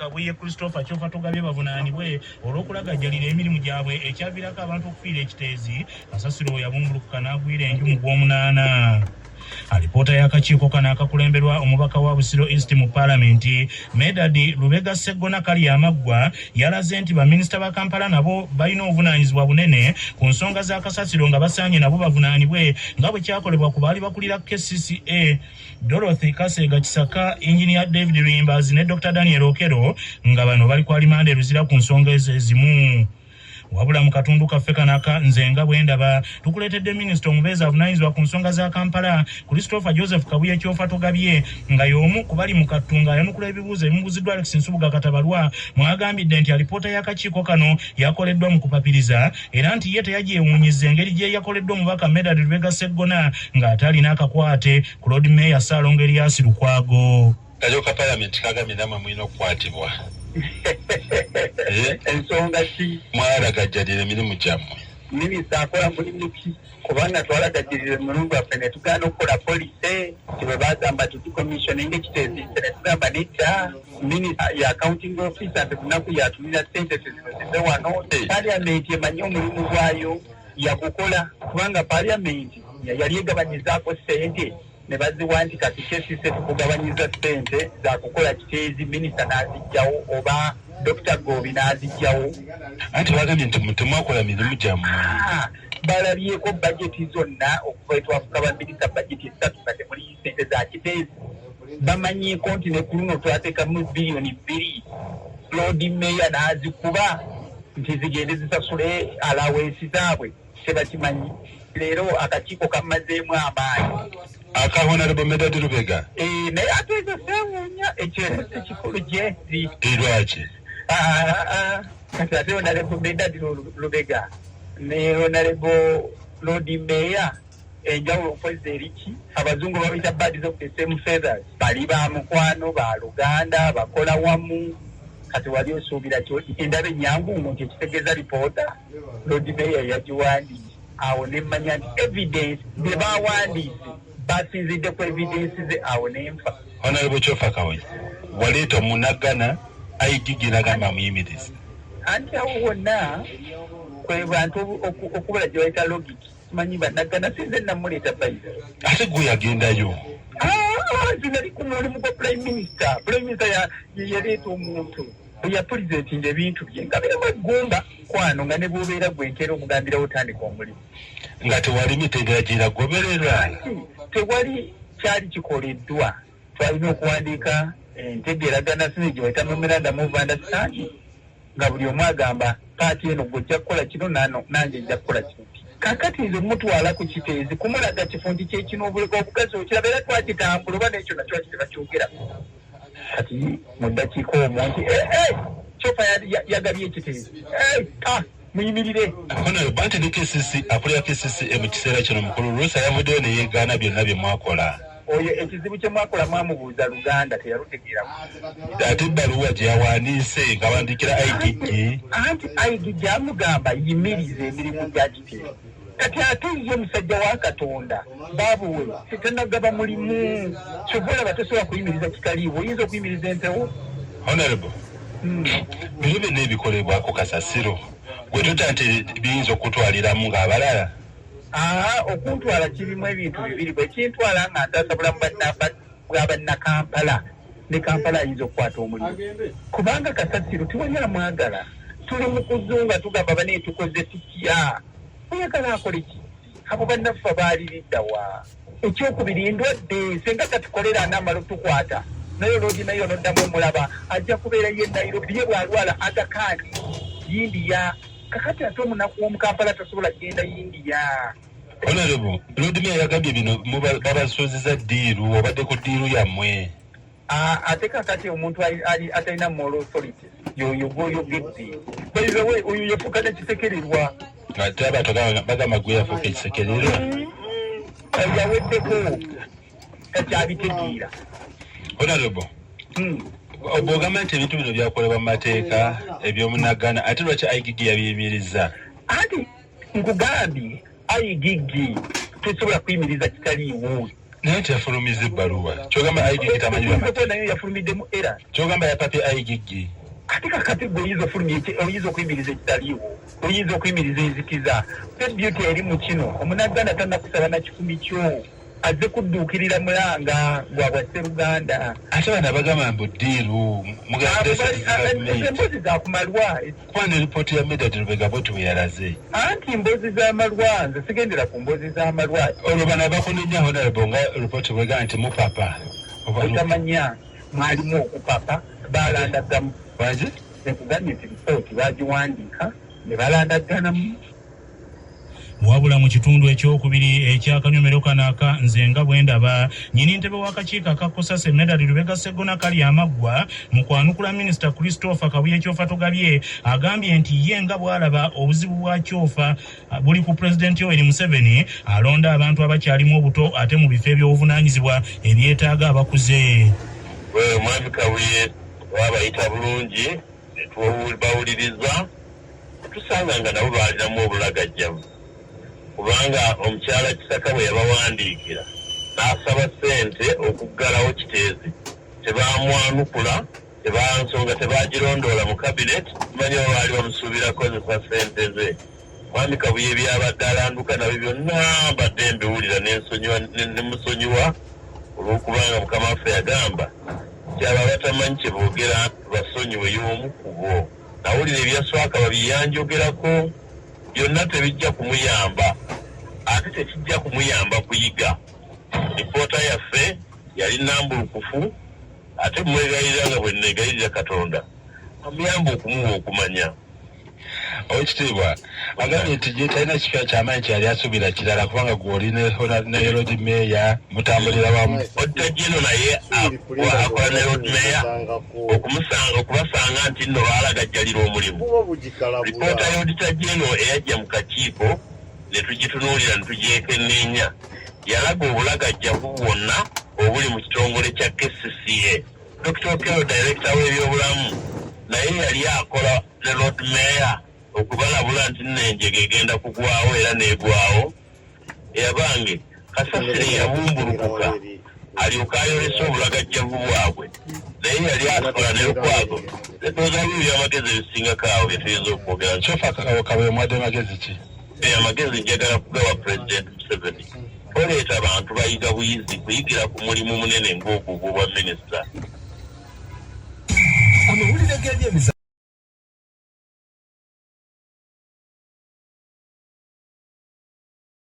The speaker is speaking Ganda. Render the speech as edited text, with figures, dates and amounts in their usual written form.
Kabuye Kyofatogabye bavunaanibwe olw'okulagajjalira emirimu gyabwe ekyaviirako abantu okufiira ekiteezi kasasiro yabumbulukuka n'agwira enju mu Gw'omunaana. Alipoota y'akakiiko kano akakulemberwa omubaka wa Busiro East mu Paalamenti Medadi Lubega Sseggona Kali Amaggwa yalaze nti baminisita ba Kampala nabo balina obuvunaanyizibwa bunene ku nsonga za kasasiro nga basaanye nabo bavunaanibwe nga bwe kyakolebwa ku baali bakulira KCCA Dorothy Kasega Kisaka, Engineer David Rimbazi ne Dr. Daniel Okero nga bano bali ku alimanda eruzira ku nsonga ezimu. Wabula mu katundu kaffe kanaka nze nga bwe ndaba tukuleetedde minisita omubeezi avunaanyizibwa ku nsonga za Kampala Christopher Joseph Kabuye Kyofatogabye nga y'omu ku bali mu kattunga yanukula ebibuuzo ebimubuziddwa Alex Nsubuga Katabalwa mwagambidde nti alipoota y'akakiiko kano yakoleddwa mu kupapiriza era nti ye teyagyewuunyizza engeri gye yakoleddwa omubaka Medadi Lubega Sseggona ng'atalina akakwate ku Lord Mayor Ssaalongo Erias Lukwago. Kalyoka Paalamenti kagambye namwe mulina okukwatibwa. Ensonga ki mwalagajjalira emirimu gyammwe? Minisita akola mulimu ki? Kubanga twalagajjalira emirimu gyaffe ne tugaana okukola polisi bwe bagamba tutukomissioninga ekiteezi ne tugamba nedda. Minisita ya accounting officer tetunaku yatumira ssente zize wano. Paalamenti emanyi omulimu gwayo yagukola kubanga paalamenti yali egabanyizaako ssente ne baziwandika tukesise tukugabanyiza ssente za kukola kiteezi. Minisita n'azijjawo oba Dr. Gobi n'azijjawo. Anti bagambye nti temwakola mirimu gyammwe. Balabyeko bajeti zonna okuva etwafuka baminisita bajeti 3 nga temuli ssente za kiteezi. Bamanyiiko nti ne ku luno twateekamu biliyoni 2. Lord Mayor n'azikuba nti zigende zisasule alawensi zaabwe tebakimanyi. Leero akakiiko kamazeemu amaanyi. Honorable Medadi Lubega. Naye ate ezo seewuunya ekyereso ekikulu gyezi. Lwaki? Kati ate Honorable Medadi Lubega ne Honorable Lord Mayor enjawulo mpozi eriki. Abazungu babiyita birds of the same feathers. Bali ba mukwano ba Luganda bakola wamu. Kati wali osuubira endaba ennyangu nti ekitegeeza lipoota Lord Mayor yagiwandiise. Awo ne mmanya nti evidence bye baawandiise basinzidde ku evidence ze awo n'enfa. Honorable Kyofatogabye waleeta omunagana ayigigi n'agamba muyimirize. Anti awo wonna kwe bantu okubala gye bayita logic simanyi banagana sinze namuleeta bayiza. Ate gwe yagendayo. Zinali ku mulimu gwa prime minister. Prime minister yaleeta omuntu ya presentinga ebintu bye nga birema eggumba kwano nga ne bw'obeera gwenkera omugambira otandika omulimu. Nga tewali mitendera giragoberera. Tewali kyali kikoleddwa. Twalina okuwandiika entegeeragana sinze gye bayita memorandum of understanding nga buli omu agamba paati eno gw'ojja kukola kino nange njja kukola kino. Kakati nze mutwala ku kiteezi kumulaga kifundi ky'ekinoobuleka obugazi okiraba era twakitambula oba n'ekyo nakyo tebakyogera. Kati mu ddakiika omwo nti Kyofa yagabye ekiteezi. Muyimirire. Honorable anti ne KCC akulira KCC mu kiseera kino mukulu Rosa yavuddeyo ne yeegaana byonna bye mwakola. Oyo ekizibu kye mwakola mwamubuuza Luganda teyalutegeeramu. Ate ebbaluwa gye yawandiise ng'awandiikira Aigigi. Anti Aigigi amugamba yimirize emirimu gya kiteezi. Kati ate ye omusajja wa Katonda baabuwe tetanagaba mulimu kyobola batasobola kuyimiriza kitaliiwo oyinza okuyimiriza empewo. Honorable bino byonna ebikolebwako kasasiro gwe tota nti biyinza okutwaliramu ng'abalala. Okuntwala kirimu ebintu bibiri bwe kintwala nga ntasabula bwa bannakampala ne Kampala ayinza okukwata omulimu kubanga kasasiro tewali amwagala. Tuli mu kuzunga tugamba bane tukoze tutya oyagala akole ki? Abo bannaffe baaliridda wa ekyokubiri ndwadde senga katukolera n'amala tukwata naye Lord Mayor noddamu omulaba ajja kubeera ye Nairobi ye bw'alwala agakaani India. Kakati ate omunaku w'omukampala tasobola kgenda India. Honorable Lord Mayor yagambye bino babasozeza ddiiru obadde ku ddiiru yammwe. Ate kakati omuntu atalina moral authority yoyo gwoyogedde baizawe oyo yafuuka nekisekererwa. Ate abantu bagamba gwe yafuuka ekisekererwa. Yaweddeko takyabitegeera. Honorable bw'ogamba nti ebintu bino byakolebwa mu mateeka eby'omunagana ate lwaki Aigigi yabiyimiriza? Anti nkugambye Aigigi tesobola kuyimiriza kitaliiwo. Naye teyafulumiza ebbaluwa. Kyogamba Aigigi tamanyi nayo yafulumiddemu era. Kyogamba yapapye Aigigi. kati kakati gwe oyinza okuyimiriza ekitaliiwo oyinza okuyimiriza enzikiza tebyuti eri mu kino omunagganda tannakusaba na kikumi kyo azze kudduukirira mulanga gwabwa sseruganda ate bana bagamba mbu ddiiru emboozi zakumalwa kubanga eripooti ya Medad Lubega bwe tubeyalaze anti emboozi z'amalwa nze sigendera ku mboozi z'amalwa olwo bana bakunenya honorable nga ripooti bwega nti mupapa otamanya mwalimu okupapa balandaggamu waje ekugambye nti ripooti bagiwandiika ne balandagganamu wabula mu kitundu ekyokubiri ekyakanyomero kanaka nze nga bwe ndaba nnyini ntebe w'akakiiko akakusase Medad Lubega Sseggona kali amaggwa mu kwanukula minisita Christopher Kaweddemu agambye nti ye nga bw'alaba obuzibu bwa Kyofa buli ku pulezidenti Yoweri Museveni alonda abantu abakyalimu obuto ate mu bifo eby'obuvunaanyizibwa ebyetaaga abakuze. Mwami Kabuye wabayita bulungi bawuliriza tusanga nga nabo baalinamu obulagajjavu kubanga omukyala Kisaka bwe yabawandiikira n'asaba ssente okuggalawo kiteezi tebamwanukula nsonga tebagirondoola mu kabineti manyi oba baali bamusuubira kozesa ssente ze. Mwami Kabuye byabadde alanduka nabyo byonna mbadde mbiwulira nemusonyiwa olw'okubanga mukama waffe yagamba kyaba batamanyi kye boogera basonyiwe y'omu ku bo. Nawulira ebyaswaka babyeyanjogerako byonna tebijja kumuyamba ate tekijja kumuyamba kuyiga. Lipoota yaffe yali nambulukufu ate mwegayirira nga bwe negayirira Katonda amuyamba okumuwa okumanya. Owekitiibwa agambye nti ye talina kifya ky'amaanyi kyeyali asuubira kirala kubanga gw'oli ne Lord Mayor mutambulira wamu. Odita Jeno naye akola ne Lord Mayor okubasanga nti nno baalagajjalira omulimu. Lipoota y'Odita Jeno eyajja mu kakiiko ne tugitunuulira ne tugyekenneenya yalaga obulagajjavu bwonna obuli mu kitongole kya KCCA. Dr. Okello Director w'ebyobulamu naye yali akola ne Lord Mayor okubalabula nti n'enjega egenda kugwawo era n'egwawo. Eyabange kasasiro yabumbulukuka alyoka ayolesa obulagajjavu bwabwe naye yali akola ne Lukwago netooza bibi by'amagezi ebisingako awo bye tuyinza okwogera. Kyofa Kabuye mwadde magezi ki? Amagezi njagala kugawa President Museveni oleeta abantu bayiga buyizi kuyigira ku mulimu munene ng'ogwo bwa minisita. Amawulire g'ebyemizannyo